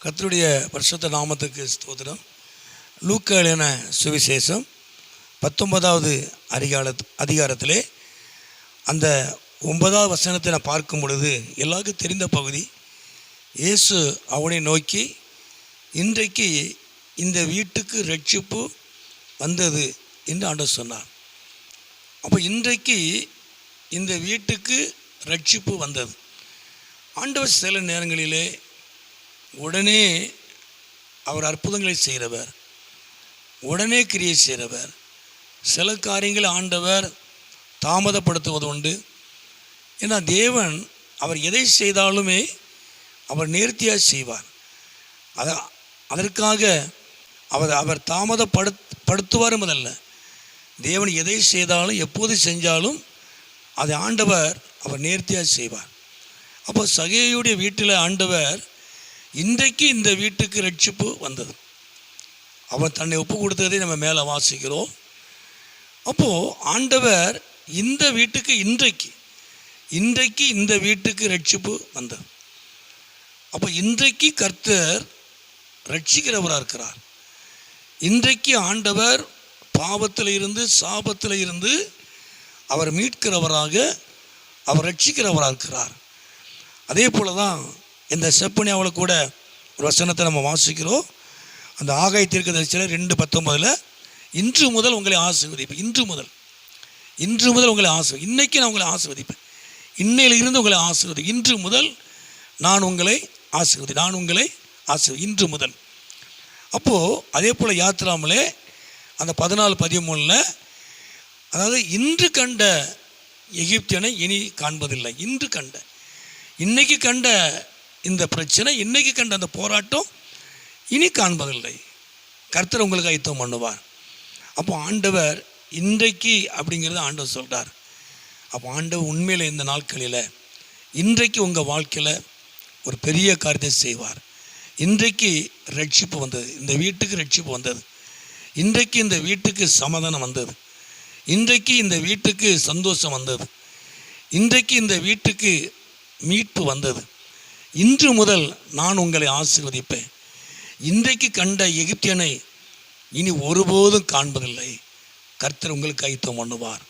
கர்த்தருடைய பரிசுத்த நாமத்துக்கு ஸ்தோத்திரம். லூக்கா எழுதின சுவிசேஷம் 19வது அதிகாரத்திலே அந்த 9வது வசனத்தை நான் பார்க்கும் பொழுது எல்லாருக்கும் தெரிந்த பகுதி. இயேசு அவனை நோக்கி, இன்றைக்கு இந்த வீட்டுக்கு ரட்சிப்பு வந்தது என்று ஆண்டவர் சொன்னார். அப்போ இன்றைக்கு இந்த வீட்டுக்கு ரட்சிப்பு வந்தது. ஆண்டவர் சில நேரங்களிலே உடனே அவர் அற்புதங்களை செய்கிறவர், உடனே கிரியை செய்கிறவர். சில காரியங்களை ஆண்டவர் தாமதப்படுத்துவது உண்டு. ஏன்னா தேவன் அவர் எதை செய்தாலுமே அவர் நேர்த்தியாக செய்வார். அதற்காக அவர் தாமதப்படுத்துவார் முதல்ல. தேவன் எதை செய்தாலும் எப்போது செஞ்சாலும் அதை ஆண்டவர் அவர் நேர்த்தியாக செய்வார். அப்போ சகேயுடைய வீட்டில் ஆண்டவர் இன்றைக்கு இந்த வீட்டுக்கு ரட்சிப்பு வந்தது. அவன் தன்னை ஒப்பு கொடுத்ததை நம்ம மேலே வாசிக்கிறோம். அப்போது ஆண்டவர் இந்த வீட்டுக்கு இன்றைக்கு இந்த வீட்டுக்கு ரட்சிப்பு வந்தது. அப்போ இன்றைக்கு கர்த்தர் ரட்சிக்கிறவராக இருக்கிறார். இன்றைக்கு ஆண்டவர் பாவத்தில் இருந்து சாபத்தில் இருந்து அவர் மீட்கிறவராக, அவர் ரட்சிக்கிறவராக இருக்கிறார். அதே போல தான் இந்த செப்பனியாவில் கூட ஒரு வசனத்தை நம்ம வாசிக்கிறோம். அந்த ஆகாய தீர்க்கதரிசியில் 2:19 இன்று முதல் உங்களை ஆசீர்வதிப்பேன். இன்று முதல் உங்களை இன்னைக்கு நான் உங்களை ஆசீர்வதிப்பேன். இன்னையில் இருந்து உங்களை ஆசீர்வதி. இன்று முதல் நான் உங்களை ஆசீர்வதி இன்று முதல். அப்போது அதே போல் யாத்திராமலே அந்த 14:13 அதாவது இன்று கண்ட எகிப்தியனை இனி காண்பதில்லை. இன்னைக்கு கண்ட இந்த பிரச்சனை, இன்னைக்கு கண்ட அந்த போராட்டம் இனி காண்பதில்லை. கர்த்தர் உங்களுக்கு ஆயத்தம் பண்ணுவார். அப்போ ஆண்டவர் இன்றைக்கு அப்படிங்கிறத ஆண்டவர் சொல்கிறார். அப்போ ஆண்டவர் உண்மையில் இந்த நாட்களில் இன்றைக்கு உங்கள் வாழ்க்கையில் ஒரு பெரிய காரியத்தை செய்வார். இன்றைக்கு ரட்சிப்பு வந்தது, இந்த வீட்டுக்கு ரட்சிப்பு வந்தது. இன்றைக்கு இந்த வீட்டுக்கு சமாதானம் வந்தது. இன்றைக்கு இந்த வீட்டுக்கு சந்தோஷம் வந்தது. இன்றைக்கு இந்த வீட்டுக்கு மீட்பு வந்தது. இன்று முதல் நான் உங்களை ஆசீர்வதிப்பேன். இன்றைக்கு கண்ட எகிப்தியனை இனி ஒருபோதும் காண்பதில்லை. கர்த்தர் உங்களுக்கு ஆயத்தம் பண்ணுவார்.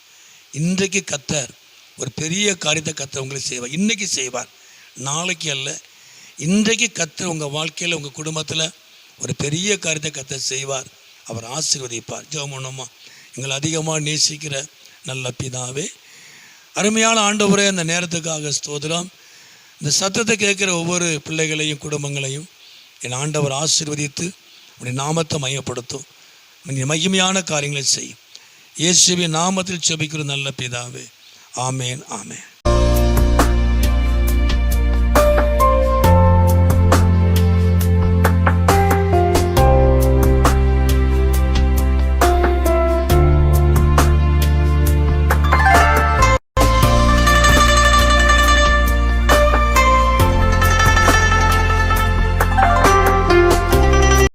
இன்றைக்கு கர்த்தர் ஒரு பெரிய காரியத்தை கர்த்தர் உங்களுக்கு செய்வார். இன்றைக்கி செய்வார், நாளைக்கு அல்ல. இன்றைக்கு கர்த்தர் உங்கள் வாழ்க்கையில், உங்கள் குடும்பத்தில் ஒரு பெரிய காரியத்தை கர்த்தர் செய்வார். அவர் ஆசீர்வதிப்பார். ஜெபம் பண்ணுமா? எங்களை அதிகமாக நேசிக்கிற நல்ல பிதாவே, அருமையான ஆண்டவரே, அந்த நேரத்துக்காக ஸ்தோத்திரம். இந்த சத்தத்தை கேட்குற ஒவ்வொரு பிள்ளைகளையும் குடும்பங்களையும் என் ஆண்டவர் ஆசீர்வதித்து உடைய நாமத்தை மையப்படுத்தும். மகிமையான காரியங்களை செய்யும். இயேசுவின் நாமத்தில் ஜெபிக்கிற நல்ல பிதாவே, ஆமேன், ஆமேன்.